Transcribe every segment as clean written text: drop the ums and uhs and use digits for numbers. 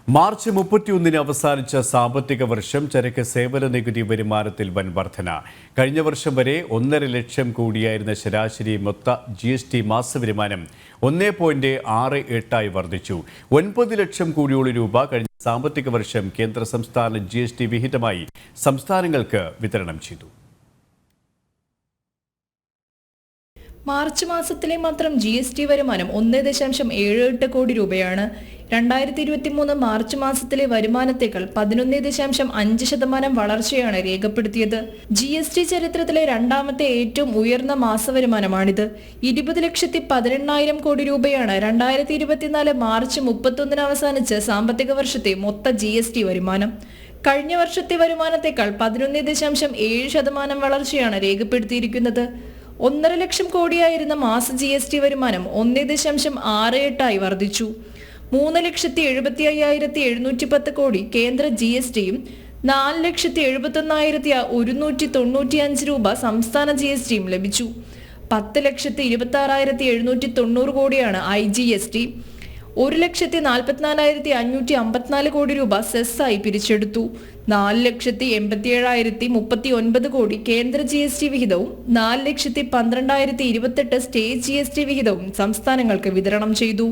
March 31 അവസാനിച്ച സാമ്പത്തിക വർഷം ചരക്ക് സേവന നികുതി വരുമാനത്തിൽ വൻ വർധന. കഴിഞ്ഞ വർഷം വരെ 1.5 ലക്ഷം കോടിയായിരുന്ന ശരാശരി മൊത്ത GST മാസവരുമാനം 1.68 വർദ്ധിച്ചു. 9 ലക്ഷം കോടിയോളം രൂപ കഴിഞ്ഞ സാമ്പത്തിക വർഷം കേന്ദ്ര സംസ്ഥാന GST വിഹിതമായി സംസ്ഥാനങ്ങൾക്ക് വിതരണം ചെയ്തു. മാർച്ച് മാസത്തിലെ മാത്രം GST വരുമാനം 1.78 കോടി രൂപയാണ്. 2023 മാർച്ച് മാസത്തിലെ വരുമാനത്തേക്കാൾ 11.5% വളർച്ചയാണ് രേഖപ്പെടുത്തിയത്. GST ചരിത്രത്തിലെ രണ്ടാമത്തെ ഏറ്റവും ഉയർന്ന മാസവരുമാനമാണിത്. 20,18,000 കോടി രൂപയാണ് 2024 മാർച്ച് 31 അവസാനിച്ച സാമ്പത്തിക വർഷത്തെ മൊത്ത GST വരുമാനം. കഴിഞ്ഞ വർഷത്തെ വരുമാനത്തേക്കാൾ 11.7% വളർച്ചയാണ് രേഖപ്പെടുത്തിയിരിക്കുന്നത്. 1.5 ലക്ഷം കോടിയായിരുന്ന മാസ GST വരുമാനം 1.68 വർദ്ധിച്ചു. 3,75,710 കോടി കേന്ദ്ര GSTയും 4,71,195 രൂപ സംസ്ഥാന GSTയും ലഭിച്ചു. 10,26,790 കോടിയാണ് IGST. 1,44,554 കോടി രൂപ സെസ്സായി പിരിച്ചെടുത്തു. 4,87,039 കോടി കേന്ദ്ര GST വിഹിതവും 4,12,028 സ്റ്റേറ്റ് GST വിഹിതവും സംസ്ഥാനങ്ങൾക്ക് വിതരണം ചെയ്തു.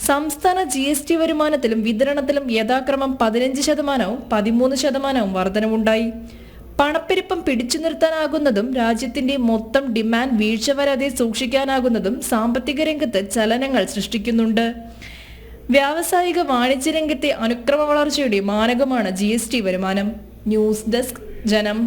സംസ്ഥാന GST വരുമാനത്തിലും വിതരണത്തിലും യഥാക്രമം 15%, 13% വർധനവുണ്ടായി. പണപ്പെരുപ്പം പിടിച്ചു നിർത്താനാകുന്നതും രാജ്യത്തിന്റെ മൊത്തം ഡിമാൻഡ് വീഴ്ച വരാതെ സൂക്ഷിക്കാനാകുന്നതും സാമ്പത്തിക രംഗത്ത് ചലനങ്ങൾ സൃഷ്ടിക്കുന്നുണ്ട്. വ്യാവസായിക വാണിജ്യ രംഗത്തെ അനുക്രമ വളർച്ചയുടെ മാനകമാണ് GST വരുമാനം. ന്യൂസ് ഡെസ്ക്, ജനം.